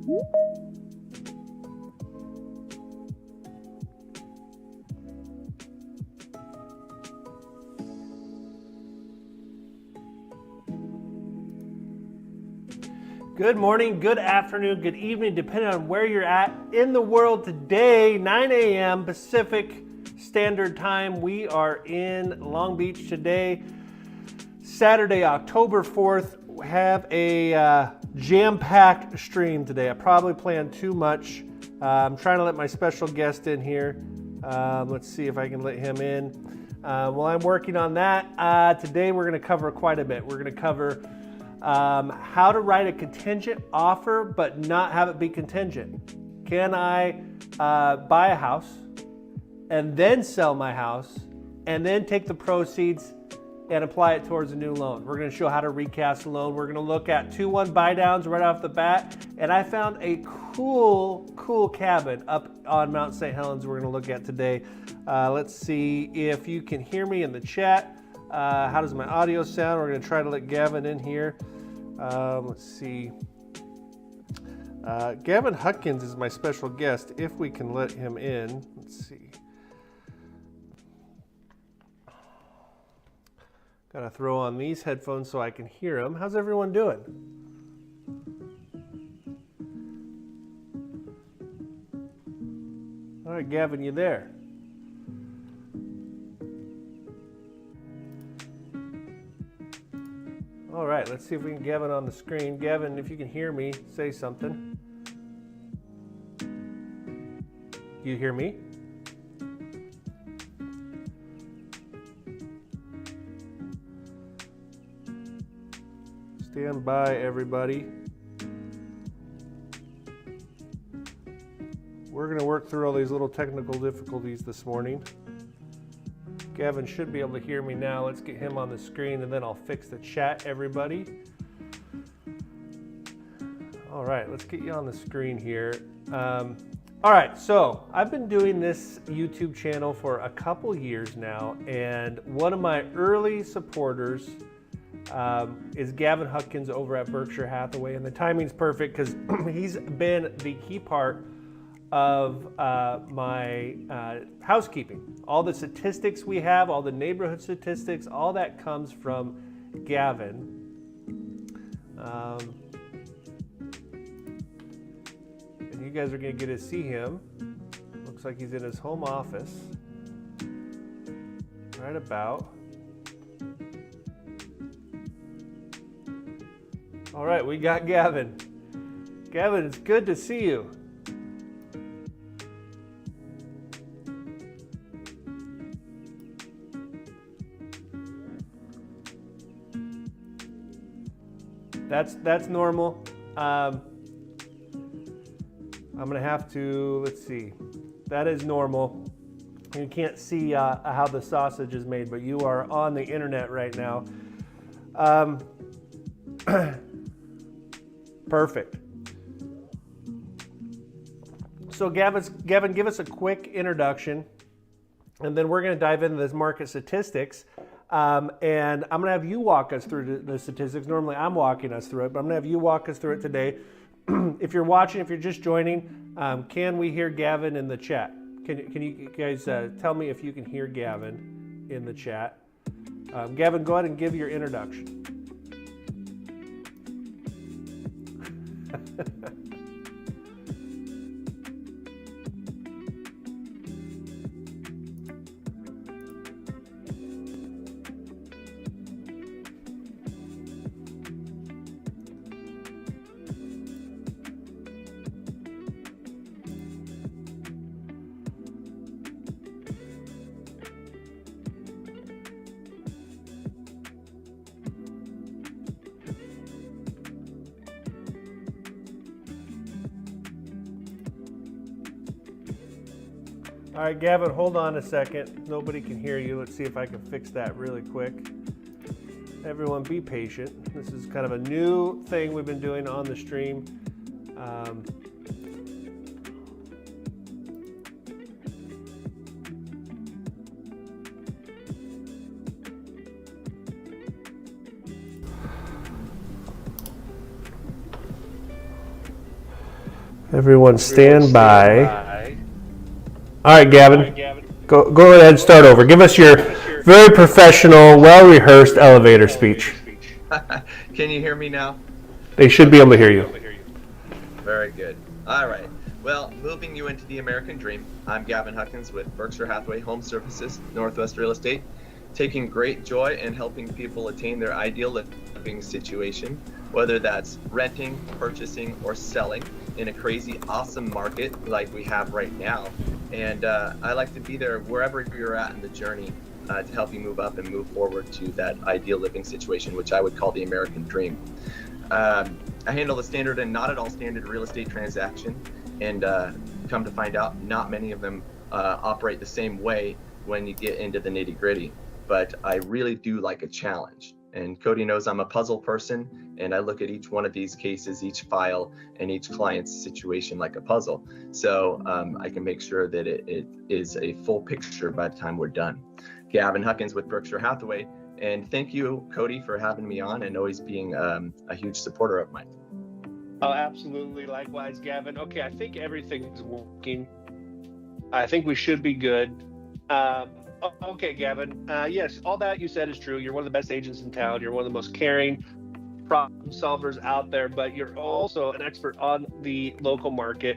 Good morning, good afternoon, good evening, depending on where you're at in the world today. 9 a.m. Pacific Standard Time. We are in Long Beach today, Saturday, October 4th. We have a jam-packed stream today. I probably planned too much. I'm trying to let my special guest in here. Let's see if I can let him in. While I'm working on that, today we're going to cover quite a bit. We're going to cover how to write a contingent offer but not have it be contingent. Can I buy a house and then sell my house and then take the proceeds and apply it towards a new loan? We're going to show how to recast a loan. We're going to look at 2-1 buy downs right off the bat. And I found a cool cabin up on Mount St. Helens we're going to look at today. Let's see if you can hear me in the chat. How does my audio sound? We're going to try to let Gavin in here. Let's see. Gavin Huckins is my special guest, if we can let him in. Let's see. Gotta throw on these headphones so I can hear him. How's everyone doing? All right, Gavin, you there? All right, let's see if we can get Gavin on the screen. Gavin, if you can hear me, say something. You hear me? Stand by, everybody. We're going to work through all these little technical difficulties this morning. Gavin should be able to hear me now. Let's get him on the screen and then I'll fix the chat, everybody. All right, let's get you on the screen here. All right, so I've been doing this YouTube channel for a couple years now, and one of my early supporters is Gavin Huckins over at Berkshire Hathaway, and the timing's perfect because he's been the key part of my housekeeping. All the statistics we have, all the neighborhood statistics, all that comes from Gavin. And you guys are going to get to see him. Looks like he's in his home office. Right about. All right, we got Gavin. Gavin, it's good to see you. That's normal. I'm gonna have to, let's see. That is normal. You can't see how the sausage is made, but you are on the internet right now. Perfect. So Gavin, give us a quick introduction, and then we're going to dive into this market statistics. And I'm going to have you walk us through the statistics. Normally I'm walking us through it, but I'm going to have you walk us through it today. If you're watching, if you're just joining, can we hear Gavin in the chat? Can you guys tell me if you can hear Gavin in the chat? Gavin, go ahead and give your introduction. All right, Gavin, hold on a second. Nobody can hear you. Let's see if I can fix that really quick. Everyone be patient. This is kind of a new thing we've been doing on the stream. Everyone stand by. All right, Gavin. Go ahead and start over. Give us your very professional, well-rehearsed elevator speech. Can you hear me now? They should be able to hear you. Very good. All right. Well, moving you into the American dream, I'm Gavin Huckins with Berkshire Hathaway Home Services, Northwest Real Estate, taking great joy in helping people attain their ideal living situation, whether that's renting, purchasing, or selling in a crazy, awesome market like we have right now. And I like to be there wherever you're at in the journey to help you move up and move forward to that ideal living situation, which I would call the American dream. I handle the standard and not at all standard real estate transaction, and come to find out, not many of them operate the same way when you get into the nitty gritty. But I really do like a challenge. And Cody knows I'm a puzzle person, and I look at each one of these cases, each file, and each client's situation like a puzzle. So I can make sure that it is a full picture by the time we're done. Gavin Huckins with Berkshire Hathaway. And thank you, Cody, for having me on and always being a huge supporter of mine. Oh, absolutely. Likewise, Gavin. Okay, I think everything's working. I think we should be good. Okay, Gavin. Yes, all that you said is true. You're one of the best agents in town. You're one of the most caring problem solvers out there, but you're also an expert on the local market.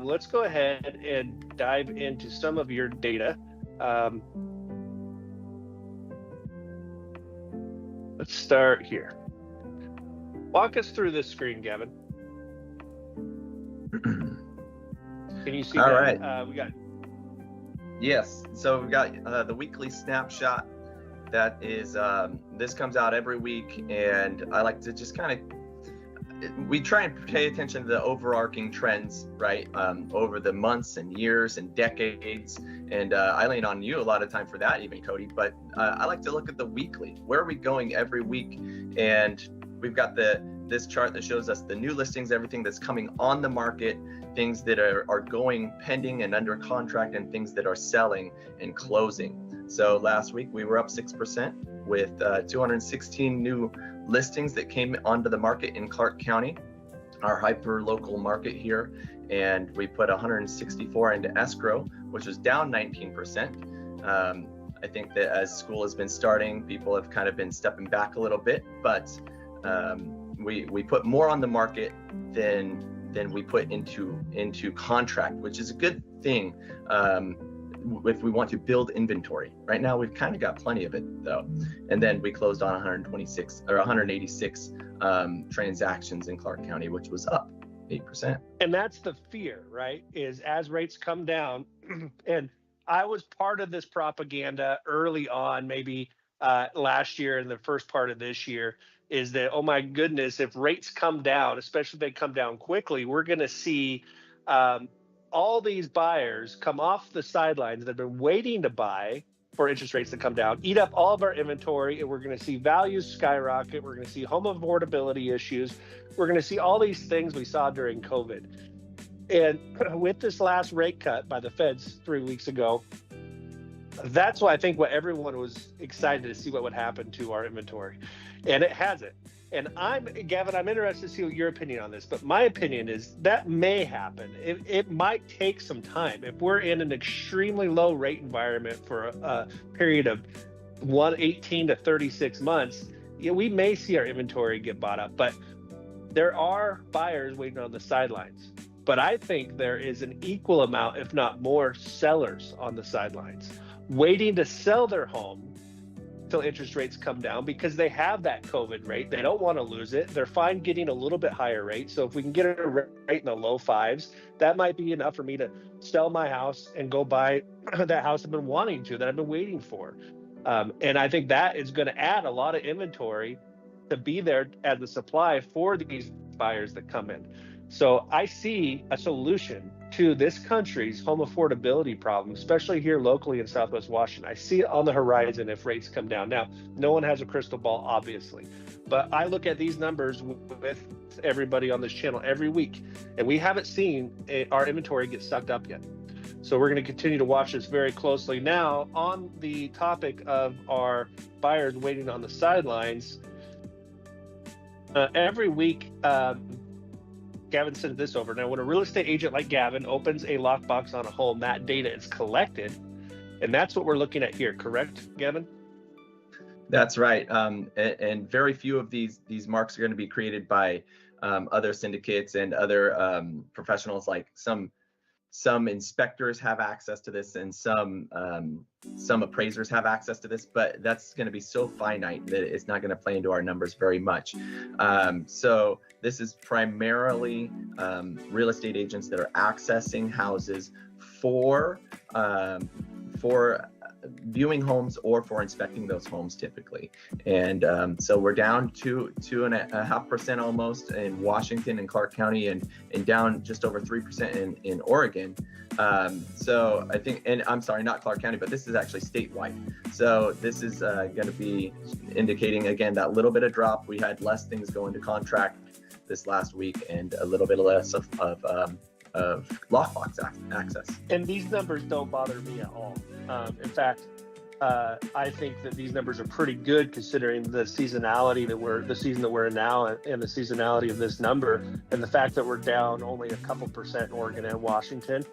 Let's go ahead and dive into some of your data. Let's start here. Walk us through this screen, Gavin. Can you see All that? right. We got. Yes. So we've got the weekly snapshot. That is, this comes out every week, and I like to just we try and pay attention to the overarching trends, right? Over the months and years and decades. And I lean on you a lot of time for that, even Cody. But I like to look at the weekly. Where are we going every week? And we've got this chart that shows us the new listings, everything that's coming on the market, things that are going pending and under contract, and things that are selling and closing. So last week we were up 6% with 216 new listings that came onto the market in Clark County, our hyper local market here. And we put 164 into escrow, which was down 19%. I think that as school has been starting, people have kind of been stepping back a little bit, but we put more on the market than we put into contract, which is a good thing if we want to build inventory. Right now we've kind of got plenty of it though. And then we closed on 186 transactions in Clark County, which was up 8%. And that's the fear, right? Is as rates come down, and I was part of this propaganda early on, maybe last year and the first part of this year, is that, oh my goodness, if rates come down, especially if they come down quickly, we're going to see all these buyers come off the sidelines that have been waiting to buy for interest rates to come down, eat up all of our inventory, and we're going to see values skyrocket. We're going to see home affordability issues. We're going to see all these things we saw during COVID. And with this last rate cut by the Feds 3 weeks ago, that's why I think what everyone was excited to see what would happen to our inventory. And it hasn't. And Gavin, I'm interested to see what your opinion on this, but my opinion is that may happen. It might take some time. If we're in an extremely low rate environment for a period of 18 to 36 months, we may see our inventory get bought up, but there are buyers waiting on the sidelines. But I think there is an equal amount, if not more, sellers on the sidelines waiting to sell their home till interest rates come down, because they have that COVID rate. They don't want to lose it. They're fine getting a little bit higher rate. So if we can get a rate in the low fives, that might be enough for me to sell my house and go buy that house I've been wanting to, that I've been waiting for. And I think that is going to add a lot of inventory to be there as the supply for these buyers that come in. So I see a solution to this country's home affordability problem, especially here locally in Southwest Washington. I see it on the horizon if rates come down. Now, no one has a crystal ball, obviously, but I look at these numbers with everybody on this channel every week, and we haven't seen our inventory get sucked up yet. So we're going to continue to watch this very closely. Now, on the topic of our buyers waiting on the sidelines, every week, Gavin sent this over. Now, when a real estate agent like Gavin opens a lockbox on a home, that data is collected, and that's what we're looking at here. Correct, Gavin? That's right. And very few of these marks are going to be created by other syndicates and other professionals. Like some inspectors have access to this, and some appraisers have access to this, but that's going to be so finite that it's not going to play into our numbers very much. So this is primarily real estate agents that are accessing houses for viewing homes or for inspecting those homes typically. And so we're down 2.5% almost in Washington and Clark County, and down just over 3% in Oregon. So I think, and I'm sorry, not Clark County, but this is actually statewide. So this is going to be indicating, again, that little bit of drop. We had less things go into contract this last week, and a little bit less of lockbox access. And these numbers don't bother me at all. In fact, I think that these numbers are pretty good considering the seasonality the season that we're in now, and the seasonality of this number, and the fact that we're down only a couple percent in Oregon and Washington.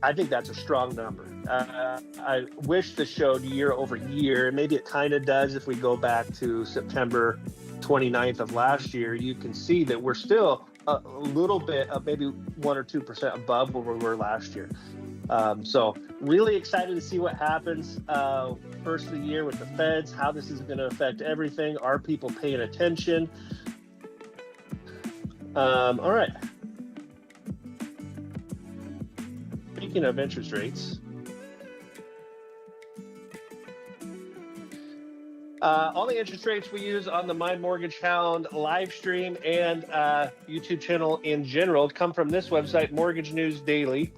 I think that's a strong number. I wish this showed year over year. Maybe it kind of does. If we go back to September 29th of last year, you can see that we're still a little bit, maybe 1 or 2% above where we were last year. So really excited to see what happens first of the year with the feds, how this is going to affect everything. Are people paying attention? All right. Speaking of interest rates, all the interest rates we use on the My Mortgage Hound live stream and YouTube channel in general come from this website, Mortgage News Daily.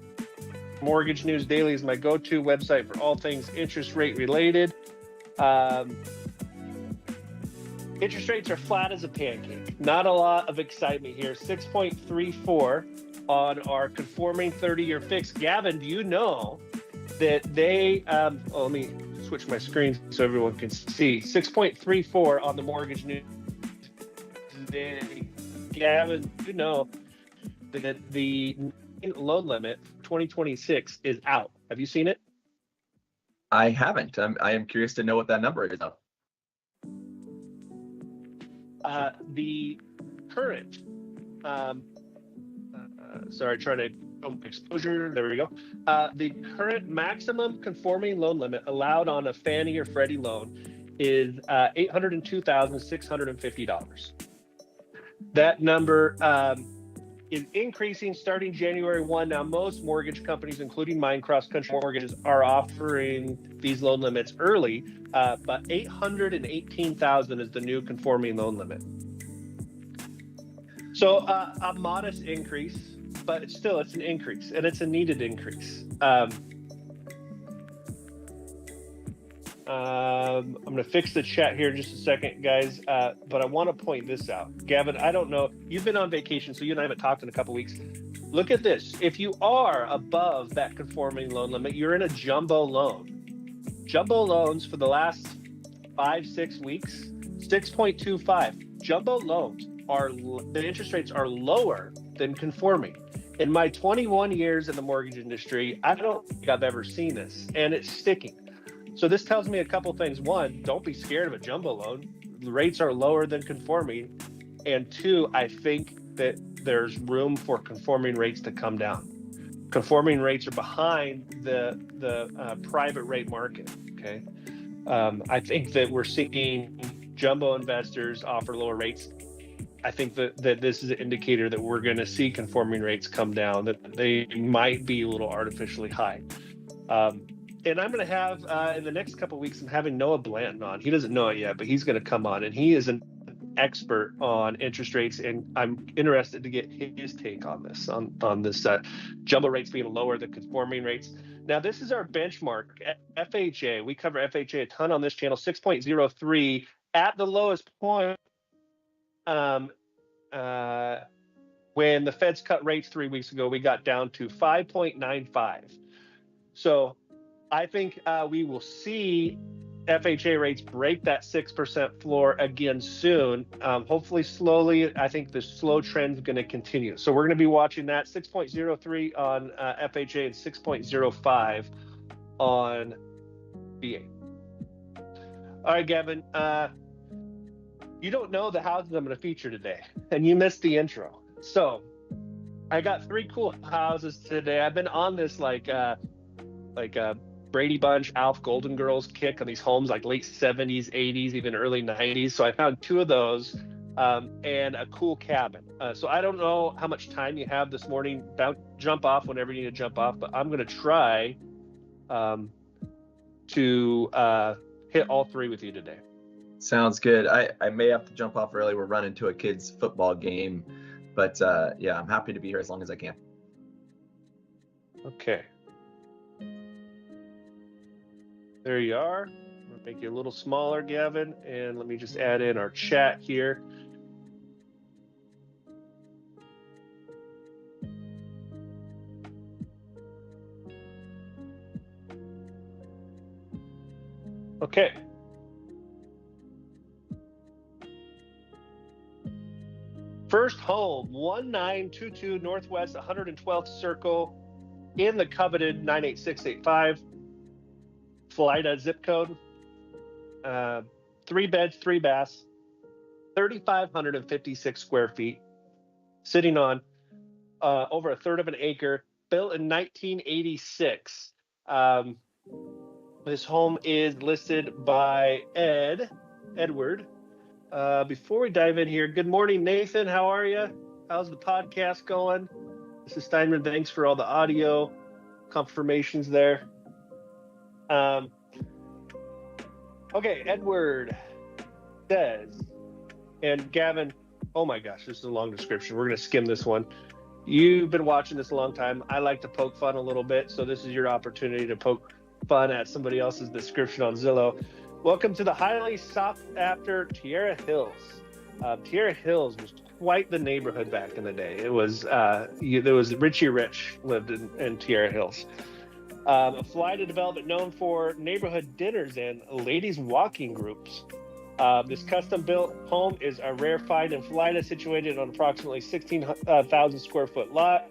Mortgage News Daily is my go-to website for all things interest rate related. Interest rates are flat as a pancake. Not a lot of excitement here. 6.34 on our conforming 30-year fix. Gavin, do you know that they, let me switch my screen so everyone can see. 6.34 on the Mortgage News Daily. Gavin, you know that the loan limit for 2026 is out. Have you seen it? I haven't. I am curious to know what that number is. The current, sorry, trying to exposure. There we go. The current maximum conforming loan limit allowed on a Fannie or Freddie loan is $802,650. That number is increasing starting January 1. Now, most mortgage companies, including mine, Cross Country Mortgages, are offering these loan limits early, but $818,000 is the new conforming loan limit. So a modest increase, but it's an increase, and it's a needed increase. I'm going to fix the chat here in just a second, guys, but I want to point this out. Gavin, I don't know. You've been on vacation, so you and I haven't talked in a couple weeks. Look at this. If you are above that conforming loan limit, you're in a jumbo loan. Jumbo loans for the last 5-6 weeks, 6.25. Jumbo loans the interest rates are lower than conforming. In my 21 years in the mortgage industry, I don't think I've ever seen this, and it's sticking. So this tells me a couple things. One, don't be scared of a jumbo loan. The rates are lower than conforming. And two, I think that there's room for conforming rates to come down. Conforming rates are behind the private rate market, okay? I think that we're seeing jumbo investors offer lower rates. I think that this is an indicator that we're going to see conforming rates come down, that they might be a little artificially high. And I'm going to have, in the next couple of weeks, I'm having Noah Blanton on. He doesn't know it yet, but he's going to come on, and he is an expert on interest rates, and I'm interested to get his take on this, on this jumbo rates being lower than conforming rates. Now, this is our benchmark, FHA. We cover FHA a ton on this channel, 6.03 at the lowest point. When the Feds cut rates 3 weeks ago, we got down to 5.95. So I think we will see FHA rates break that 6% floor again soon. Hopefully slowly. I think the slow trend is going to continue. So we're going to be watching that 6.03 on FHA and 6.05 on VA. All right, Gavin, you don't know the houses I'm going to feature today, and you missed the intro. So I got 3 cool houses today. I've been on this like Brady Bunch, Alf Golden Girls kick on these homes, like late 70s, 80s, even early 90s. So I found 2 of those and a cool cabin. So I don't know how much time you have this morning. Jump off whenever you need to jump off, but I'm going to try to hit all 3 with you today. Sounds good. I may have to jump off early. We're running to a kid's football game, but yeah, I'm happy to be here as long as I can. Okay. There you are. I'm going to make you a little smaller, Gavin, and let me just add in our chat here. Okay. First home, 1922 Northwest 112th Circle in the coveted 98685. Florida zip code. 3 beds, 3 baths, 3,556 square feet, sitting on over 1/3 of an acre, built in 1986. This home is listed by Edward. Before we dive in here, good morning, Nathan. How are you? How's the podcast going? This is Steinman. Thanks for all the audio confirmations there. Okay, Edward says, and Gavin, oh my gosh, this is a long description. We're going to skim this one. You've been watching this a long time. I like to poke fun a little bit, so this is your opportunity to poke fun at somebody else's description on Zillow. Welcome to the highly sought after Tierra Hills. Tierra Hills was quite the neighborhood back in the day. It was there was Richie Rich lived in Tierra Hills. A Florida development known for neighborhood dinners and ladies walking groups. This custom-built home is a rare find in Florida, situated on approximately 16,000 square foot lot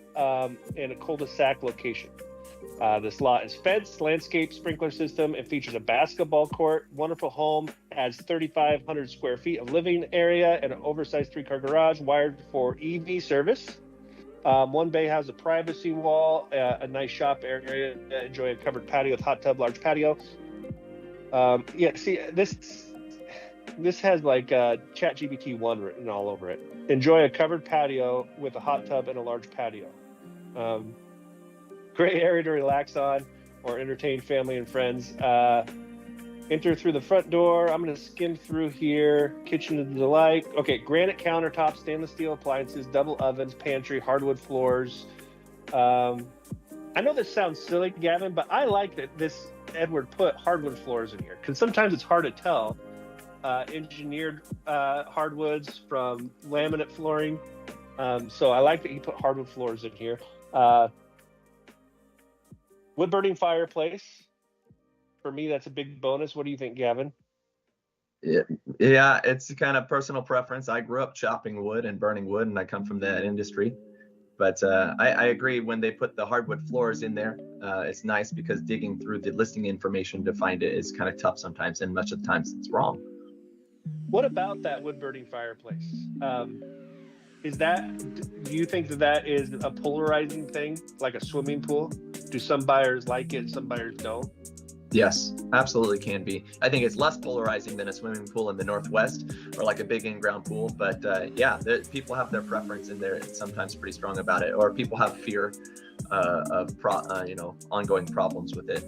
in a cul-de-sac location. This lot is fenced, landscape sprinkler system, and features a basketball court. Wonderful home, has 3,500 square feet of living area and an oversized 3-car garage wired for EV service. 1 bay has a privacy wall, a nice shop area, enjoy a covered patio with hot tub, large patio. Yeah, see, this has like ChatGPT 1 written all over it. Enjoy a covered patio with a hot tub and a large patio. Great area to relax on or entertain family and friends. Enter through the front door. I'm going to skim through here. Kitchen of delight. Okay, granite countertops, stainless steel appliances, double ovens, pantry, hardwood floors. I know this sounds silly, Gavin, but I like that this Edward put hardwood floors in here because sometimes it's hard to tell. Engineered hardwoods from laminate flooring. So I like that he put hardwood floors in here. Wood burning fireplace. For me, that's a big bonus. What do you think, Gavin? Yeah, it's kind of personal preference. I grew up chopping wood and burning wood, and I come from that industry. But I agree when they put the hardwood floors in there, it's nice because digging through the listing information to find it is kind of tough sometimes, and much of the times it's wrong. What about that wood burning fireplace? Do you think that is a polarizing thing, like a swimming pool? Do some buyers like it, some buyers don't? Yes, absolutely can be. I think it's less polarizing than a swimming pool in the Northwest or like a big in-ground pool. But yeah, people have their preference in there. It's sometimes pretty strong about it, or people have fear of ongoing problems with it.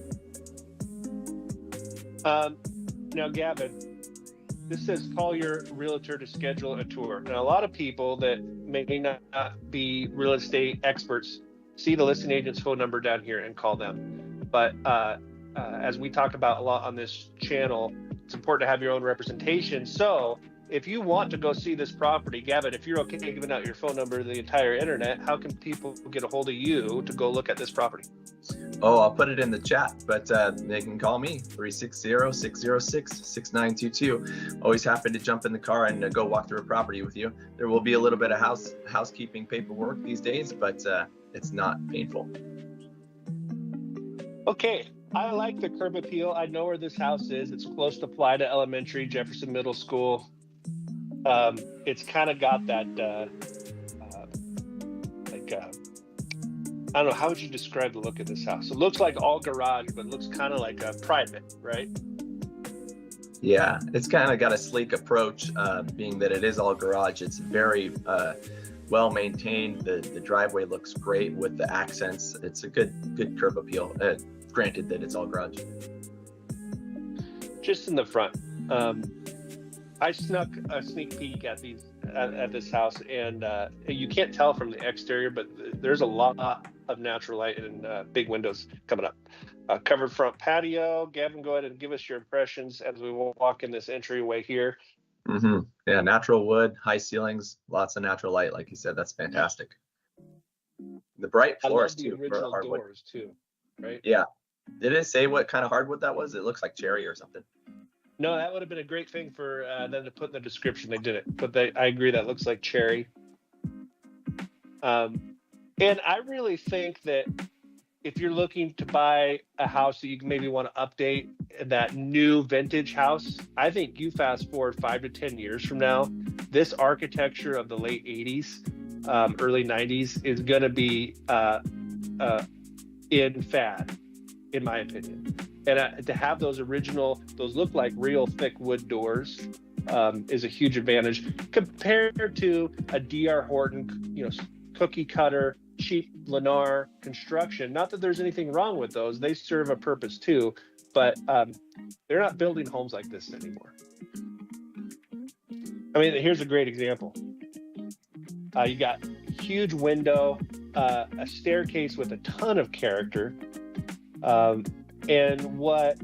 Now, Gavin, this says call your realtor to schedule a tour. Now, a lot of people that may not be real estate experts see the listing agent's phone number down here and call them. But as we talk about a lot on this channel, it's important to have your own representation. So if you want to go see this property, Gavin, if you're okay giving out your phone number to the entire internet, how can people get a hold of you to go look at this property? Oh, I'll put it in the chat, but they can call me, 360-606-6922. Always happy to jump in the car and go walk through a property with you. There will be a little bit of housekeeping paperwork these days, but it's not painful. Okay, I like the curb appeal. I know where this house is. It's close to Plida Elementary, Jefferson Middle School. It's kind of got that, I don't know, how would you describe the look of this house? It looks like all garage, but it looks kind of like a private, right? Yeah, it's kind of got a sleek approach, being that it is all garage. It's very well maintained. The driveway looks great with the accents. It's a good curb appeal. Granted that it's all garage. Just in the front, I snuck a sneak peek at this house, and you can't tell from the exterior, but there's a lot of natural light and big windows coming up. Covered front patio. Gavin, go ahead and give us your impressions as we walk in this entryway here. Mm-hmm. Yeah, natural wood, high ceilings, lots of natural light, like you said. That's fantastic. The bright floors too. The original doors too, right? Yeah. Did it say what kind of hardwood that was? It looks like cherry or something. No, that would have been a great thing for them to put in the description. They didn't, but I agree that looks like cherry. And I really think that if you're looking to buy a house that you maybe want to update, that new vintage house, I think you fast forward 5 to 10 years from now, this architecture of the late 80s, early 90s is going to be in fad, in my opinion. And to have those look like real thick wood doors is a huge advantage compared to a D.R. Horton, cookie cutter, cheap Lennar construction. Not that there's anything wrong with those. They serve a purpose too, but they're not building homes like this anymore. I mean, here's a great example. You got huge window, a staircase with a ton of character, and what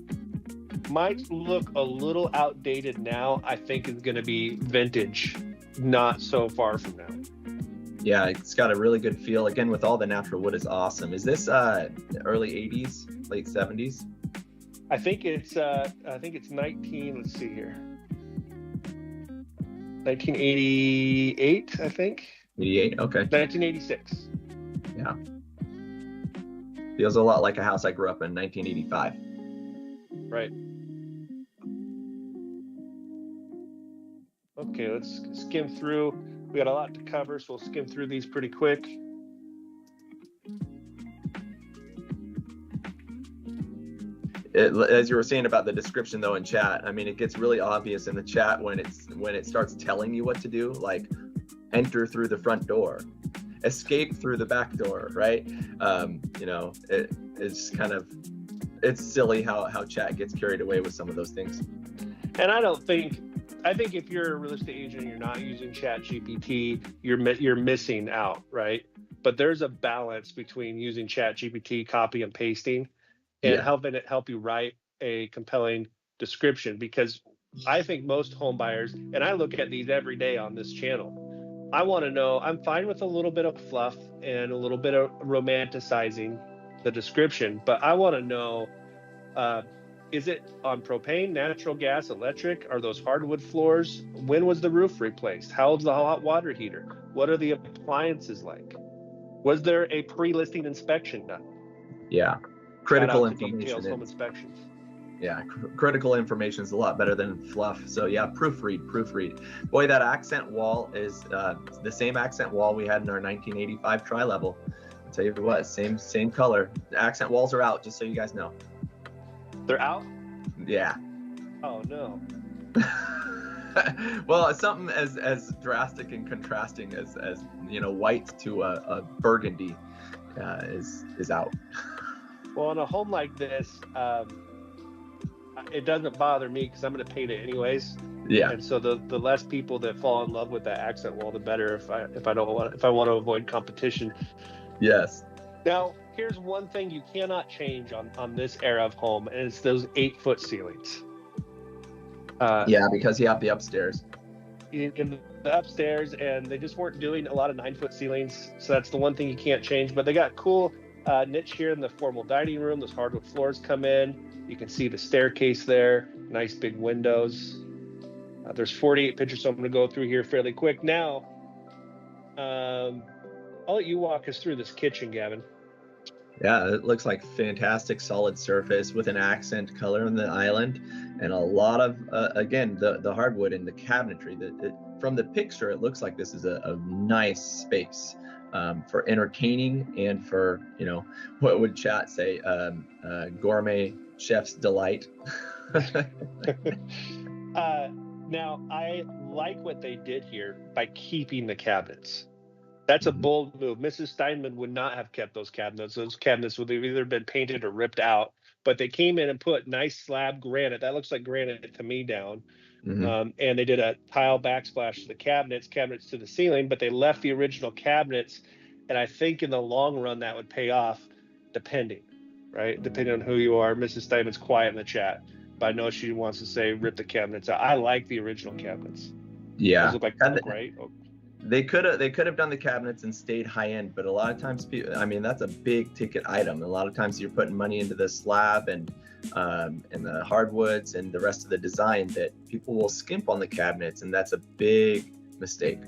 might look a little outdated now, I think is going to be vintage not so far from now. Yeah, it's got a really good feel. Again, with all the natural wood is awesome. Is this early 80s, late 70s? I think it's 19, let's see here. 1988, I think. 88, okay. 1986. Yeah. Feels a lot like a house I grew up in 1985. Right. Okay, let's skim through. We got a lot to cover, so we'll skim through these pretty quick. As you were saying about the description though in chat, I mean, it gets really obvious in the chat when it starts telling you what to do, like enter through the front door, escape through the back door, right? It's silly how chat gets carried away with some of those things. And I think if you're a real estate agent and you're not using ChatGPT, you're missing out, right? But there's a balance between using ChatGPT, copy and pasting, and helping it help you write a compelling description. Because I think most home buyers, and I look at these every day on this channel, I want to know, I'm fine with a little bit of fluff and a little bit of romanticizing the description, but I want to know, is it on propane, natural gas, electric? Are those hardwood floors? When was the roof replaced? How old's the hot water heater? What are the appliances like? Was there a pre-listing inspection done? Yeah, critical information. Details, home inspections. Yeah, critical information is a lot better than fluff. So yeah, proofread. Boy, that accent wall is the same accent wall we had in our 1985 tri-level. I'll tell you what, same color. The accent walls are out, just so you guys know. They're out? Yeah. Oh no. Well, it's something as drastic and contrasting as white to a burgundy is out. Well, in a home like this, it doesn't bother me because I'm going to paint it anyways. Yeah. And so the less people that fall in love with that accent wall, the better. If I want to avoid competition. Yes. Now, here's one thing you cannot change on this era of home, and it's those 8-foot ceilings. Yeah, because you have the upstairs. in the upstairs, and they just weren't doing a lot of 9-foot ceilings. So that's the one thing you can't change. But they got cool niche here in the formal dining room. Those hardwood floors come in. You can see the staircase there. Nice big windows. There's 48 pictures, so I'm going to go through here fairly quick. Now, I'll let you walk us through this kitchen, Gavin. Yeah, it looks like fantastic solid surface with an accent color on the island, and a lot of again the hardwood and the cabinetry. From the picture, it looks like this is a nice space for entertaining and for, you know, what would chat say, gourmet chef's delight. Now, I like what they did here by keeping the cabinets. That's a bold move. Mrs. Steinman would not have kept those cabinets. Those cabinets would have either been painted or ripped out. But they came in and put nice slab granite. That looks like granite to me down. And they did a tile backsplash to the cabinets to the ceiling, but they left the original cabinets. And I think in the long run that would pay off, depending on who you are. Mrs. Steinman's quiet in the chat, but I know she wants to say rip the cabinets out. I like the original cabinets. Yeah, those look like oak, right? They could have done the cabinets and stayed high end, but a lot of times people, I mean, that's a big ticket item. A lot of times you're putting money into the slab and the hardwoods and the rest of the design that people will skimp on the cabinets, and that's a big mistake.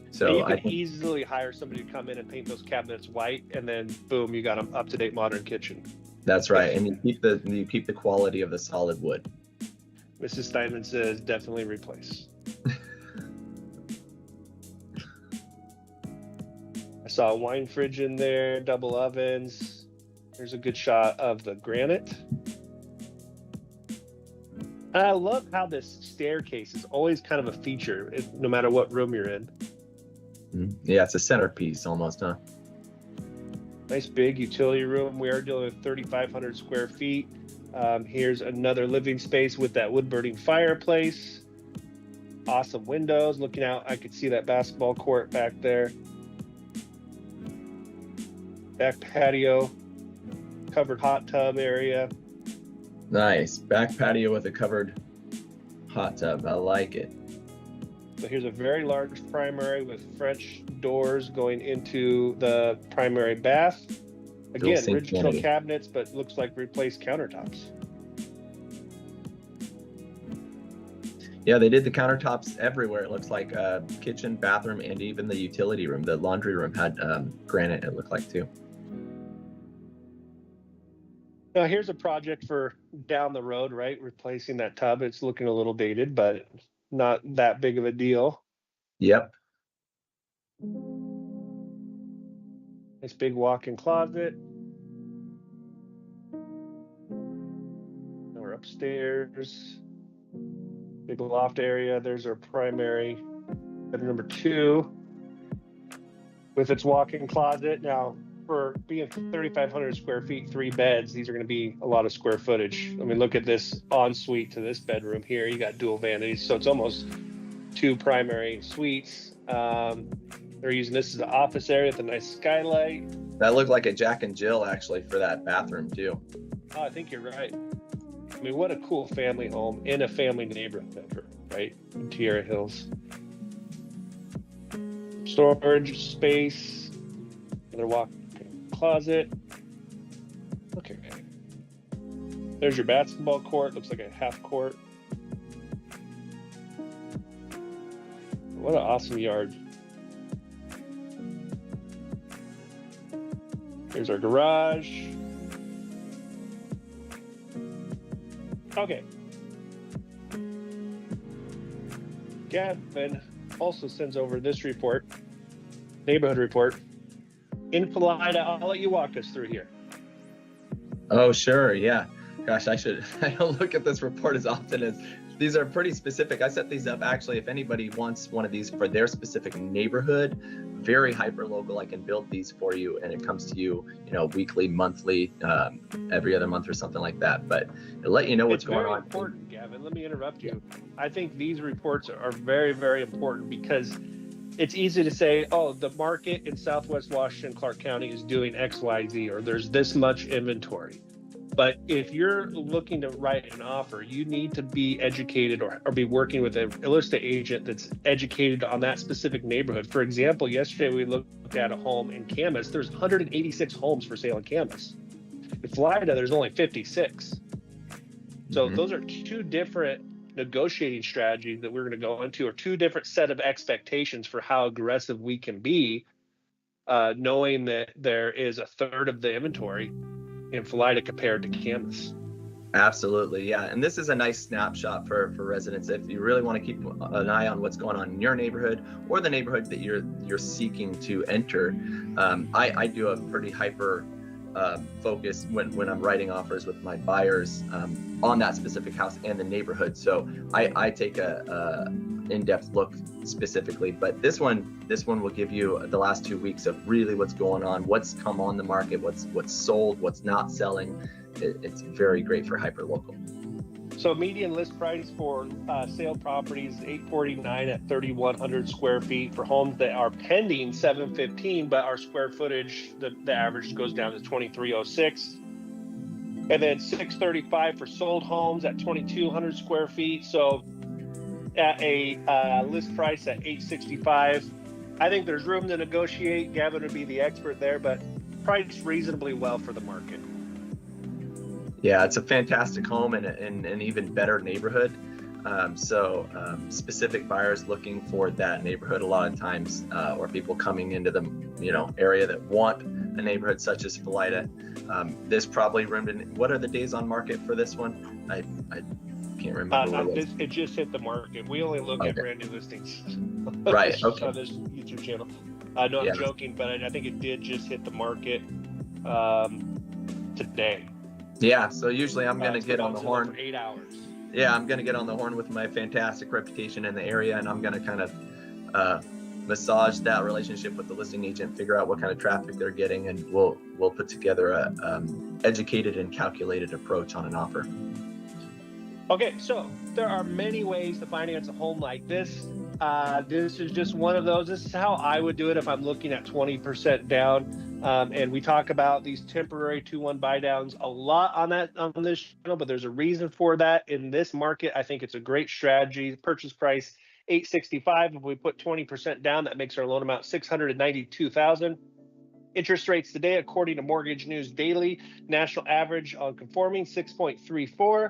So you can easily hire somebody to come in and paint those cabinets white, and then boom, you got an up-to-date modern kitchen. That's right, and you keep the quality of the solid wood. Mrs. Steinman says definitely replace. I saw a wine fridge in there, double ovens. There's a good shot of the granite. And I love how this staircase is always kind of a feature, no matter what room you're in. Yeah, it's a centerpiece almost, huh? Nice big utility room. We are dealing with 3,500 square feet. Here's another living space with that wood-burning fireplace. Awesome windows. Looking out, I could see that basketball court back there. Back patio, covered hot tub area. Nice. Back patio with a covered hot tub. I like it. So here's a very large primary with French doors going into the primary bath. Again, original cabinets, but looks like replaced countertops. Yeah, they did the countertops everywhere. It looks like kitchen, bathroom, and even the utility room. The laundry room had granite, it looked like, too. Now here's a project for down the road, right? Replacing that tub. It's looking a little dated, but not that big of a deal. Yep. Nice big walk-in closet. Now we're upstairs. Big loft area. There's our primary bedroom number 2 with its walk-in closet. Now, for being 3,500 square feet, 3 beds, these are going to be a lot of square footage. I mean, look at this ensuite to this bedroom here. You got dual vanities, so it's almost 2 primary suites. They're using this as an office area with a nice skylight. That looked like a Jack and Jill, actually, for that bathroom, too. Oh, I think you're right. I mean, what a cool family home in a family neighborhood, right? In Tierra Hills. Storage space. Another walk-in closet. Okay. There's your basketball court. Looks like a half court. What an awesome yard. Here's our garage. Okay. Gavin also sends over this report, neighborhood report. In Philida, I'll let you walk us through here. Oh, sure. Yeah. Gosh, I don't look at this report as often as these are pretty specific. I set these up actually if anybody wants one of these for their specific neighborhood, very hyper local. I can build these for you and it comes to you, weekly, monthly, every other month or something like that. But it'll let you know what's going on. It's very important, Gavin. Let me interrupt you. I think these reports are very, very important because it's easy to say, oh, the market in Southwest Washington, Clark County is doing X, Y, Z, or there's this much inventory. But if you're looking to write an offer, you need to be educated or be working with a real estate agent that's educated on that specific neighborhood. For example, yesterday we looked at a home in Camas. There's 186 homes for sale in Camas. In Florida, there's only 56. So those are two different negotiating strategies that we're going to go into, or two different set of expectations for how aggressive we can be, knowing that there is a third of the inventory in Florida compared to Camas. Absolutely, yeah. And this is a nice snapshot for residents if you really want to keep an eye on what's going on in your neighborhood or the neighborhood that you're seeking to enter. I do a pretty hyper focus when I'm writing offers with my buyers on that specific house and the neighborhood. So I take a in-depth look specifically, but this one will give you the last 2 weeks of really what's going on, what's come on the market, what's sold, what's not selling. It's very great for hyperlocal. So median list price for sale properties $849 at 3,100 square feet. For homes that are pending $715, but our square footage, the average goes down to 2,306. And then $635 for sold homes at 2,200 square feet. So at a list price at $865. I think there's room to negotiate. Gavin would be the expert there, but priced reasonably well for the market. Yeah, it's a fantastic home in an even better neighborhood. Specific buyers looking for that neighborhood a lot of times, or people coming into the area that want a neighborhood such as Philida. There's probably room to. What are the days on market for this one? I can't remember. It just hit the market. We only look at brand new listings. Right. Okay. On this YouTube channel. No, I'm joking, but I think it did just hit the market today. Yeah. So usually I'm going to get on the horn. For 8 hours. Yeah, I'm going to get on the horn with my fantastic reputation in the area, and I'm going to kind of massage that relationship with the listing agent, figure out what kind of traffic they're getting, and we'll put together a educated and calculated approach on an offer. Okay, so there are many ways to finance a home like this. This is just one of those. This is how I would do it if I'm looking at 20% down. And we talk about these temporary 2-1 buy downs a lot on this channel, but there's a reason for that. In this market, I think it's a great strategy. Purchase price $865. If we put 20% down, that makes our loan amount $692,000. Interest rates today, according to Mortgage News Daily, national average on conforming 6.34.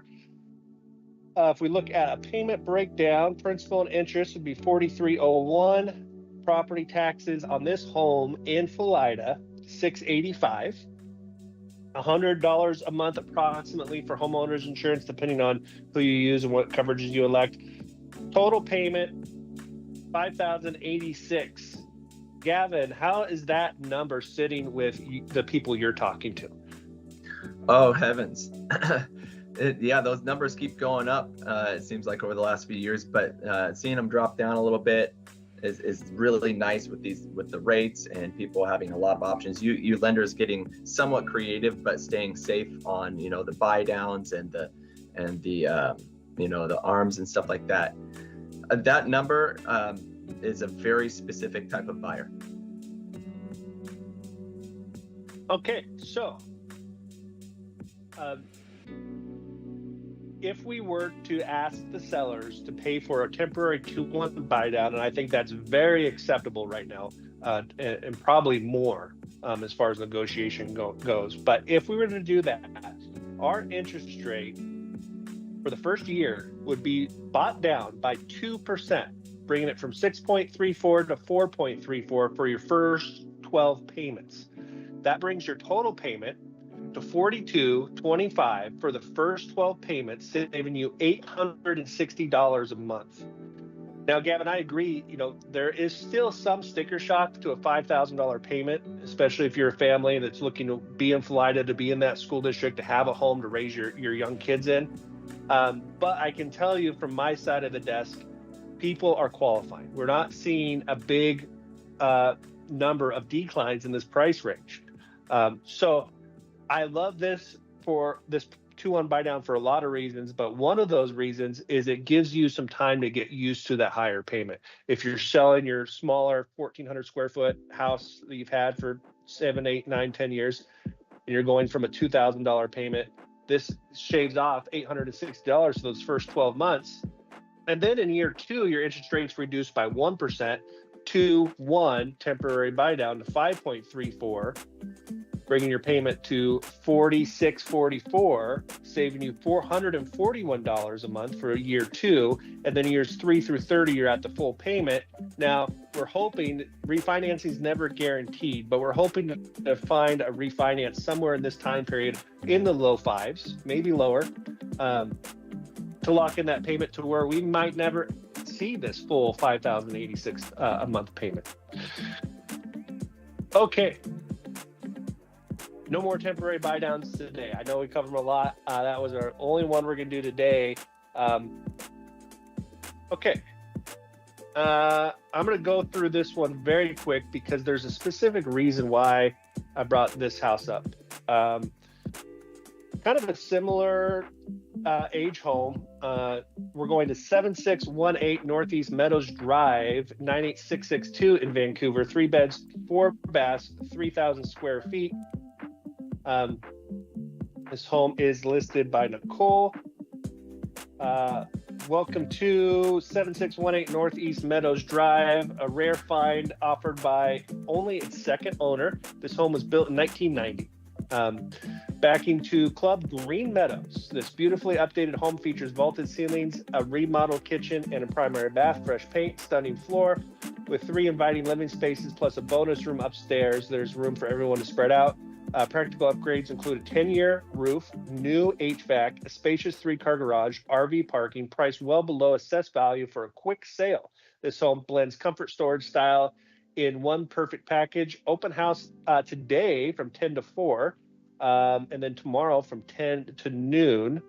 If we look at a payment breakdown, principal and interest would be $4,301. Property taxes on this home in Philida, $685. $100 a month approximately for homeowners insurance, depending on who you use and what coverages you elect. Total payment, $5,086. Gavin, how is that number sitting with the people you're talking to? Oh, heavens. Yeah, those numbers keep going up, it seems like over the last few years, but seeing them drop down a little bit is really nice with the rates and people having a lot of options. You lenders getting somewhat creative, but staying safe on the buy downs and the the arms and stuff like that. That number is a very specific type of buyer. Okay, so if we were to ask the sellers to pay for a temporary 2-1 buy down, and I think that's very acceptable right now, and probably more as far as negotiation goes. But if we were to do that, our interest rate for the first year would be bought down by 2%, bringing it from 6.34 to 4.34 for your first 12 payments. That brings your total payment to $42.25 for the first 12 payments, saving you $860 a month. Now, Gavin, I agree. There is still some sticker shock to a $5,000 payment, especially if you're a family that's looking to be in Philida, to be in that school district, to have a home to raise your young kids in. But I can tell you from my side of the desk, people are qualifying. We're not seeing a big number of declines in this price range. So I love this for this 2-1 buy down for a lot of reasons, but one of those reasons is it gives you some time to get used to that higher payment. If you're selling your smaller 1,400 square foot house that you've had for 7, 8, 9, 10 years, and you're going from a $2,000 payment this shaves off $860 for those first 12 months. And then in year 2, your interest rate's reduced by 1% to 1 temporary buy down to 5.34, bringing your payment to $46.44, saving you $441 a month for year 2. And then years 3 through 30, you're at the full payment. Now, we're hoping refinancing is never guaranteed, but we're hoping to find a refinance somewhere in this time period in the low fives, maybe lower, to lock in that payment to where we might never see this full $5,086 a month payment. Okay. No more temporary buy downs today. I know we covered them a lot. That was our only one we're going to do today. Okay. I'm going to go through this one very quick because there's a specific reason why I brought this house up. Kind of a similar age home. We're going to 7618 Northeast Meadows Drive, 98662 in Vancouver. 3 beds, 4 baths, 3,000 square feet. This home is listed by Nicole. Welcome to 7618 Northeast Meadows Drive, a rare find offered by only its second owner. This home was built in 1990. Backing to Club Green Meadows. This beautifully updated home features vaulted ceilings, a remodeled kitchen, and a primary bath, fresh paint, stunning floor, with 3 inviting living spaces plus a bonus room upstairs. There's room for everyone to spread out. Practical upgrades include a 10-year roof, new HVAC, a spacious 3-car garage, RV parking, priced well below assessed value for a quick sale. This home blends comfort storage style in one perfect package. Open house today from 10 to 4, and then tomorrow from 10 to noon.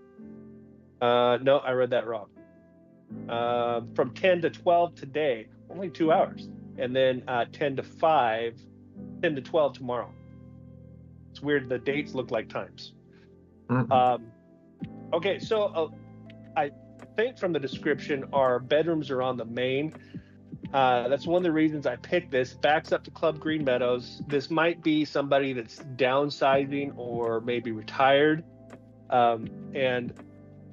No, I read that wrong. From 10 to 12 today, only 2 hours, and then 10 to 12 tomorrow. It's weird, the dates look like times. Okay, so I think from the description, our bedrooms are on the main. That's one of the reasons I picked this. Backs up to Club Green Meadows. This might be somebody that's downsizing or maybe retired, and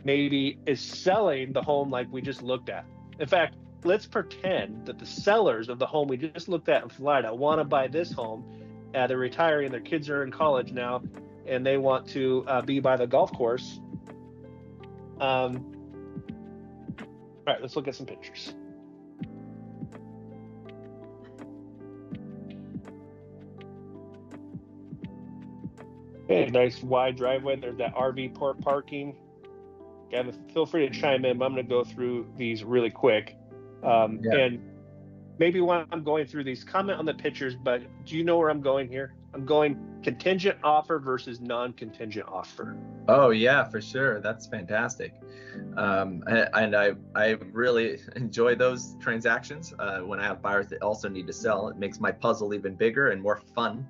maybe is selling the home like we just looked at. In fact, let's pretend that the sellers of the home we just looked at in Florida want to buy this home. They're retiring, their kids are in college now, and they want to be by the golf course. All right, let's look at some pictures. Okay, nice wide driveway. There's that RV port parking. Gavin, feel free to chime in, but I'm going to go through these really quick. And maybe while I'm going through these, comment on the pictures, but do you know where I'm going here? I'm going contingent offer versus non-contingent offer. Oh yeah, for sure. That's fantastic. And I really enjoy those transactions when I have buyers that also need to sell. It makes my puzzle even bigger and more fun,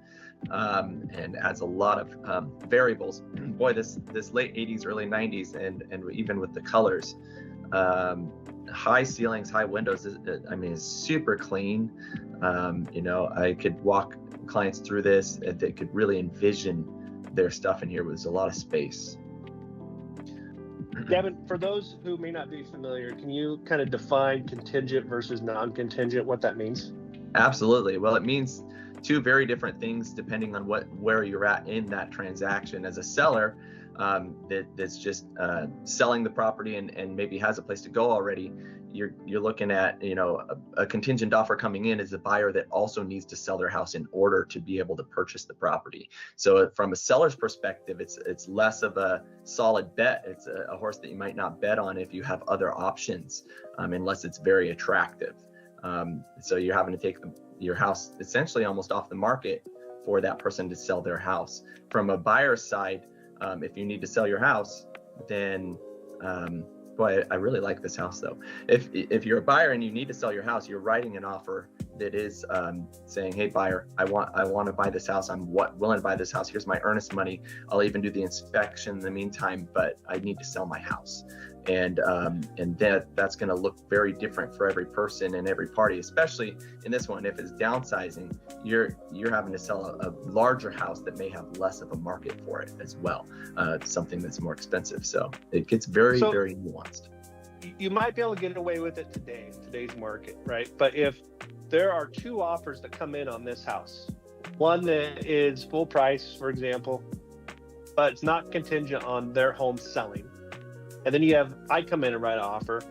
and adds a lot of variables. Boy, this late 80s, early 90s, and even with the colors, high ceilings, high windows. I mean, it's super clean. I could walk clients through this, and they could really envision their stuff in here. There's a lot of space. Gavin, for those who may not be familiar, can you kind of define contingent versus non-contingent, what that means? Absolutely. Well, it means 2 very different things depending on where you're at in that transaction. As a seller, that's just selling the property and maybe has a place to go already, you're looking at a contingent offer coming in as a buyer that also needs to sell their house in order to be able to purchase the property. So from a seller's perspective, it's less of a solid bet. It's a horse that you might not bet on if you have other options, unless it's very attractive. So you're having to take your house essentially almost off the market for that person to sell their house. From a buyer's side, if you need to sell your house, then boy, I really like this house though. If you're a buyer and you need to sell your house, you're writing an offer that is saying, hey buyer, I want to buy this house, I'm willing to buy this house, here's my earnest money, I'll even do the inspection in the meantime, but I need to sell my house. And that's going to look very different for every person and every party, especially in this one. If it's downsizing, you're having to sell a larger house that may have less of a market for it as well, something that's more expensive. So it gets very nuanced. You might be able to get away with it today, in today's market, right? But if there are two offers that come in on this house, one that is full price, for example, but it's not contingent on their home selling, and then I come in and write an offer,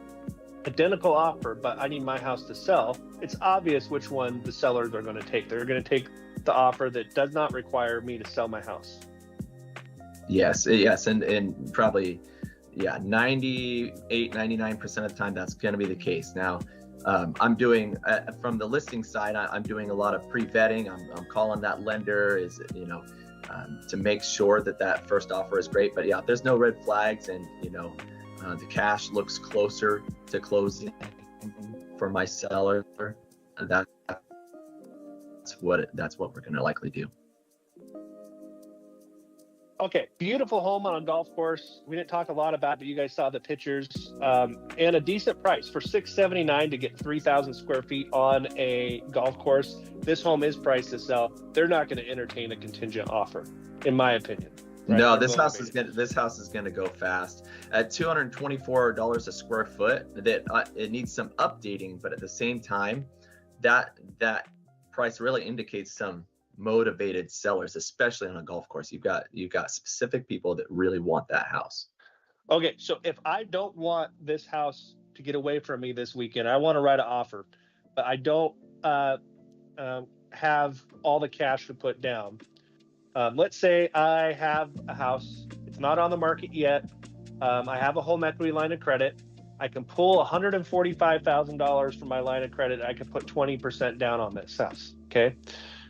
identical offer, but I need my house to sell, it's obvious which one the sellers are going to take. They're going to take the offer that does not require me to sell my house. Yes, and probably, 99% of the time that's going to be the case. Now, I'm doing, from the listing side, I'm doing a lot of pre-vetting. I'm calling that lender, to make sure that first offer is great. But there's no red flags, and the cash looks closer to closing for my seller. That's what we're going to likely do. Okay, beautiful home on a golf course. We didn't talk a lot about it, but you guys saw the pictures, and a decent price for $679 to get 3,000 square feet on a golf course. This home is priced to sell. They're not going to entertain a contingent offer, in my opinion. Right? No, this house is going to go fast. At $224 a square foot, it needs some updating, but at the same time, that price really indicates some motivated sellers, especially on a golf course. You've got specific people that really want that house. Okay, so if I don't want this house to get away from me this weekend, I want to write an offer, but I don't have all the cash to put down. Let's say I have a house, it's not on the market yet. I have a home equity line of credit. I can pull $145,000 from my line of credit. I can put 20% down on this house. Okay.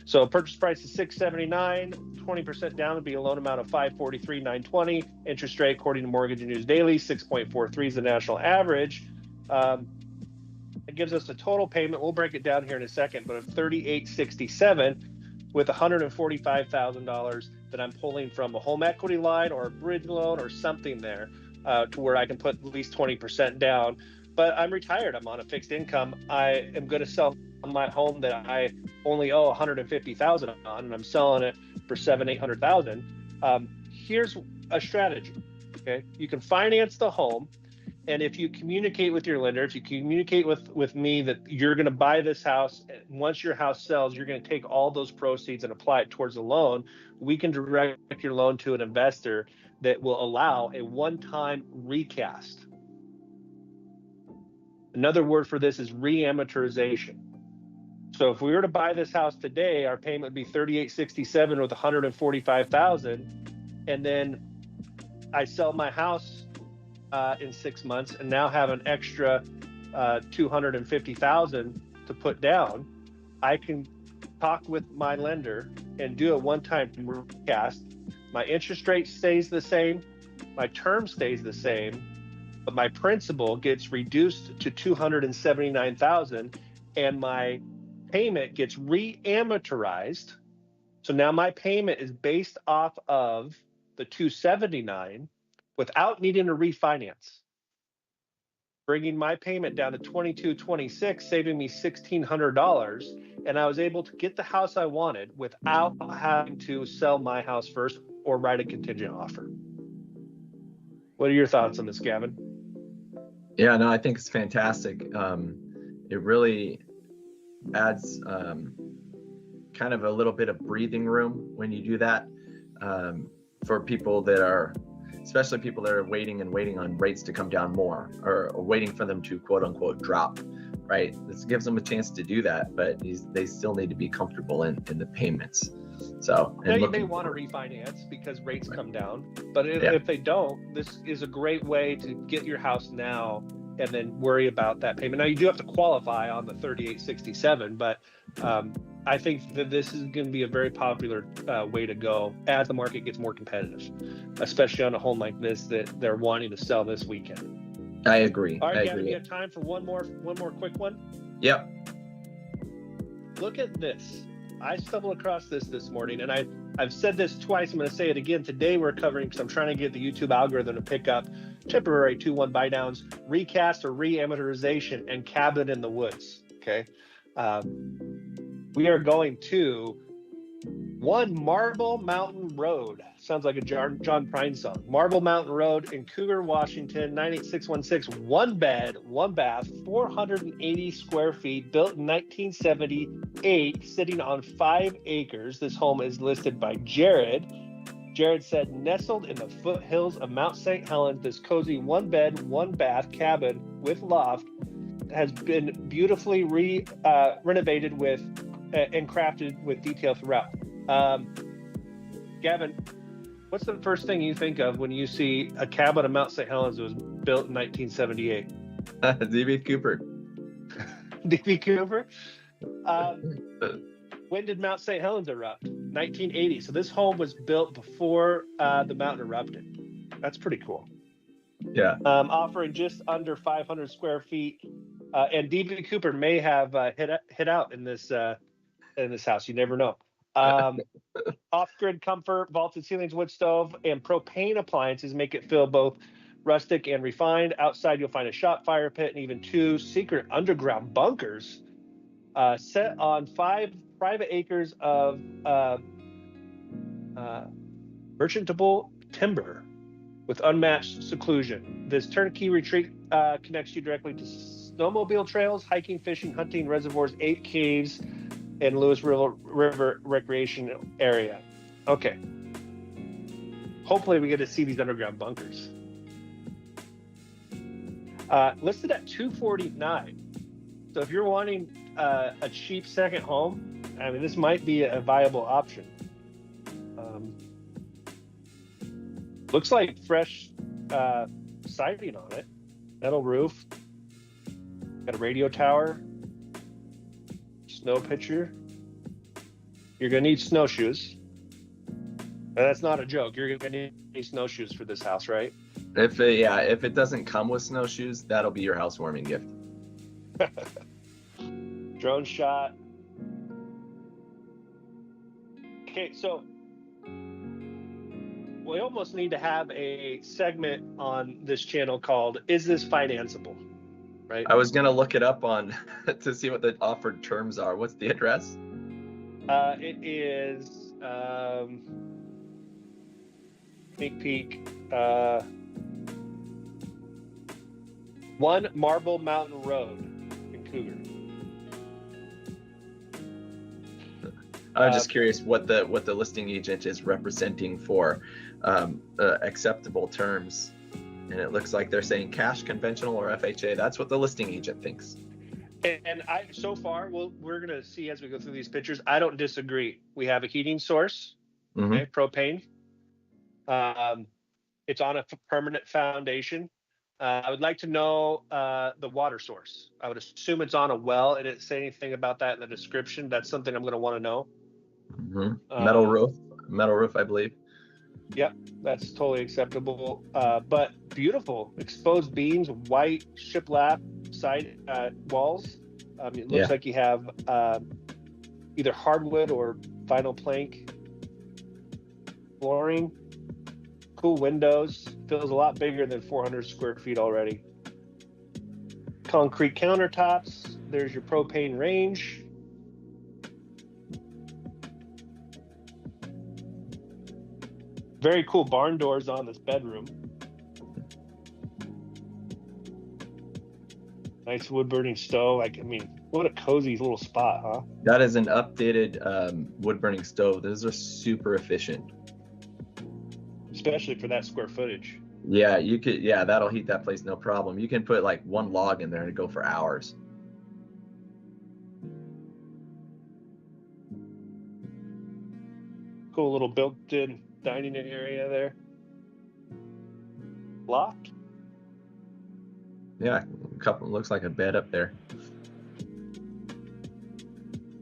So purchase price is $679, 20% down would be a loan amount of $543,920. Interest rate, according to Mortgage and News Daily, 6.43 is the national average. It gives us a total payment, we'll break it down here in a second, but of $3,867 with $145,000 that I'm pulling from a home equity line or a bridge loan or something there, to where I can put at least 20% down. But I'm retired, I'm on a fixed income. I am going to sell my home that I only owe $150,000 on, and I'm selling it for $700,000-800,000. Here's a strategy. Okay, you can finance the home, and if you communicate with your lender, if you communicate with me that you're going to buy this house, once your house sells, you're going to take all those proceeds and apply it towards the loan. We can direct your loan to an investor that will allow a one-time recast. Another word for this is re-amortization. So if we were to buy this house today, our payment would be $3,867 with $145,000, and then I sell my house in 6 months and now have an extra $250,000 to put down. I can talk with my lender and do a one-time recast. My interest rate stays the same, my term stays the same, but my principal gets reduced to $279,000, and my payment gets re-amortized. So now my payment is based off of the $279 without needing to refinance, bringing my payment down to $2,226, saving me $1,600. And I was able to get the house I wanted without having to sell my house first or write a contingent offer. What are your thoughts on this, Gavin? Yeah, no, I think it's fantastic. It really adds kind of a little bit of breathing room when you do that, for people that are, especially people that are waiting on rates to come down more, or waiting for them to quote unquote drop, right? This gives them a chance to do that, but they still need to be comfortable in the payments. So you may want to refinance because rates come down, but if they don't, this is a great way to get your house now and then worry about that payment. Now you do have to qualify on the $3,867, but I think that this is going to be a very popular way to go as the market gets more competitive, especially on a home like this that they're wanting to sell this weekend. I agree. All right, Gavin, you have time for one more quick one? Yep. look at this. I stumbled across this morning, and I've said this twice. I'm going to say it again. Today we're covering, because I'm trying to get the YouTube algorithm to pick up temporary 2-1 buy downs, recast or re-amortization, and cabin in the woods. Okay. We are going to 1 Marble Mountain Road. Sounds like a John Prine song. Marble Mountain Road in Cougar, Washington, 98616. 1 bed, 1 bath, 480 square feet, built in 1978, sitting on 5 acres. This home is listed by Jared. Jared said, nestled in the foothills of Mount St. Helens, this cozy 1 bed, 1 bath cabin with loft has been beautifully renovated with and crafted with detail throughout. Gavin, what's the first thing you think of when you see a cabin in Mount St. Helens that was built in 1978? D.B. Cooper. D.B. Cooper? When did Mount St. Helens erupt? 1980. So this home was built before the mountain erupted. That's pretty cool. Yeah. Offering just under 500 square feet. And D.B. Cooper may have hit out in this house. You never know. Off-grid comfort, vaulted ceilings, wood stove, and propane appliances make it feel both rustic and refined. Outside, you'll find a shop fire pit and even 2 secret underground bunkers set on 5 private acres of merchantable timber with unmatched seclusion. This turnkey retreat connects you directly to snowmobile trails, hiking, fishing, hunting, reservoirs, 8 caves, and Lewis River recreation area. Okay. Hopefully we get to see these underground bunkers. Listed at $249. So if you're wanting a cheap second home, I mean, this might be a viable option. Looks like fresh siding on it, metal roof, got a radio tower, snow pitcher. You're gonna need snowshoes. And that's not a joke. You're gonna need snowshoes for this house, right? If it doesn't come with snowshoes, that'll be your housewarming gift. Drone shot. Okay, so we almost need to have a segment on this channel called "Is this financeable?" Right? I was gonna look it up on to see what the offered terms are. What's the address? It is sneak peek. 1 Marble Mountain Road in Cougar. I'm just curious what the listing agent is representing for acceptable terms, and it looks like they're saying cash, conventional, or FHA. That's what the listing agent thinks. And I, so far, we're gonna see as we go through these pictures. I don't disagree. We have a heating source, okay, propane. It's on a permanent foundation. I would like to know the water source. I would assume it's on a well. It didn't say anything about that in the description. That's something I'm going to want to know. Metal roof, I believe. Yep, that's totally acceptable. But beautiful exposed beams, white shiplap side walls. It looks like you have either hardwood or vinyl plank flooring. Cool windows. Feels a lot bigger than 400 square feet already. Concrete countertops. There's your propane range. Very cool barn doors on this bedroom. Nice wood burning stove. I mean, what a cozy little spot, huh? That is an updated wood burning stove. Those are super efficient. Especially for that square footage. Yeah, you could. Yeah, that'll heat that place no problem. You can put like 1 log in there and go for hours. Cool little built-in dining area there. Loft. Yeah, a couple. Looks like a bed up there.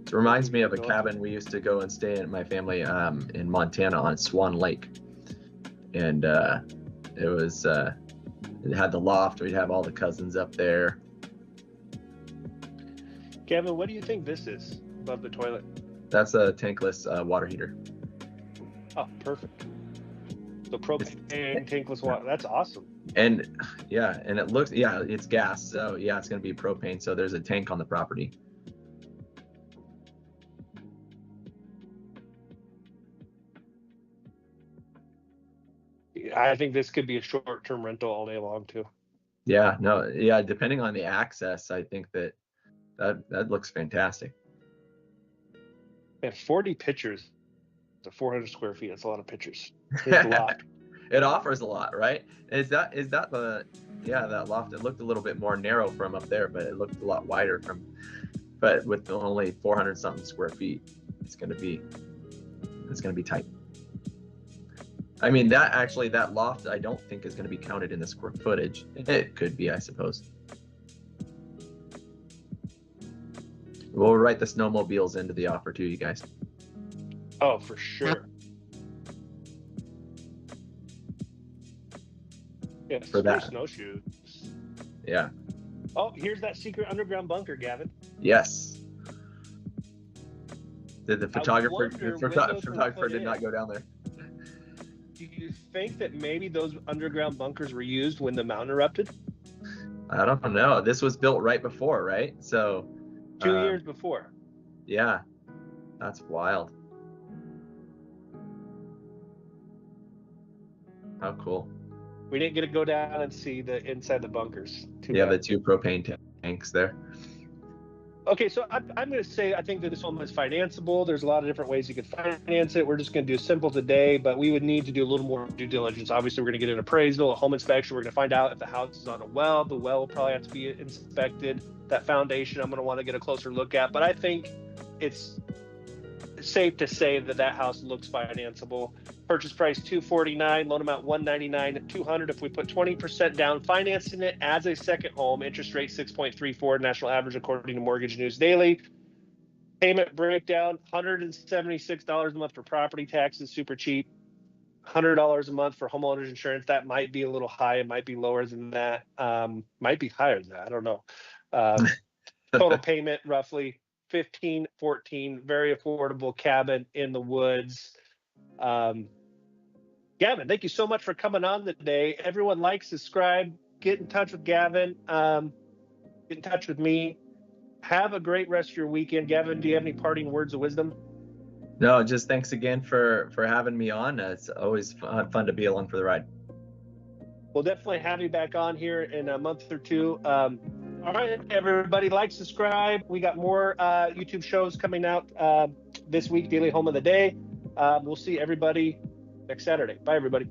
It reminds me of a cabin we used to go and stay in, my family, in Montana on Swan Lake. And it was it had the loft. We'd have all the cousins up there. Kevin, what do you think this is? above the toilet? That's a tankless water heater. Oh, perfect. So propane, tankless water. That's awesome. And yeah, and it looks, yeah, it's gas. So yeah, it's going to be propane. So there's a tank on the property. I think this could be a short-term rental all day long too. Yeah, no, yeah, depending on the access, I think that looks fantastic. And 40 pictures to 400 square feet. That's a lot of pictures. It's a lot. It offers a lot, right? Is that the, yeah, that loft? It looked a little bit more narrow from up there, but it looked a lot wider but with only 400 something square feet, it's gonna be tight. I mean, that loft I don't think is gonna be counted in the square footage. It could be, I suppose. We'll write the snowmobiles into the offer too, you guys. Oh, for sure. Yeah, For that. Snowshoes. Yeah. Oh, here's that secret underground bunker, Gavin. Yes. Did the photographer did not go down there? Do you think that maybe those underground bunkers were used when the mountain erupted? I don't know. This was built right before, right? So 2 years before. Yeah. That's wild. How cool. We didn't get to go down and see the inside the bunkers. Yeah, the 2 propane tanks there. Okay, so I'm going to say I think that this home is financeable. There's a lot of different ways you could finance it. We're just going to do simple today, but we would need to do a little more due diligence. Obviously, we're going to get an appraisal, a home inspection. We're going to find out if the house is on a well. The well will probably have to be inspected. That foundation, I'm going to want to get a closer look at. But I think it's safe to say that house looks financeable. Purchase price $249, loan amount $199, $200 if we put 20% down, financing it as a second home. Interest rate 6.34, national average according to Mortgage News Daily. Payment breakdown: $176 a month for property taxes, super cheap. $100 a month for homeowners insurance. That might be a little high. It might be lower than that. Might be higher than that. I don't know. Total payment roughly 15, 14. Very affordable cabin in the woods. Gavin, thank you so much for coming on today. Everyone like, subscribe, get in touch with Gavin, get in touch with me. Have a great rest of your weekend. Gavin, do you have any parting words of wisdom? No, just thanks again for having me on. It's always fun to be along for the ride. We'll definitely have you back on here in a month or two. All right, everybody, like, subscribe. We got more YouTube shows coming out this week, Daily Home of the Day. We'll see everybody next Saturday. Bye, everybody.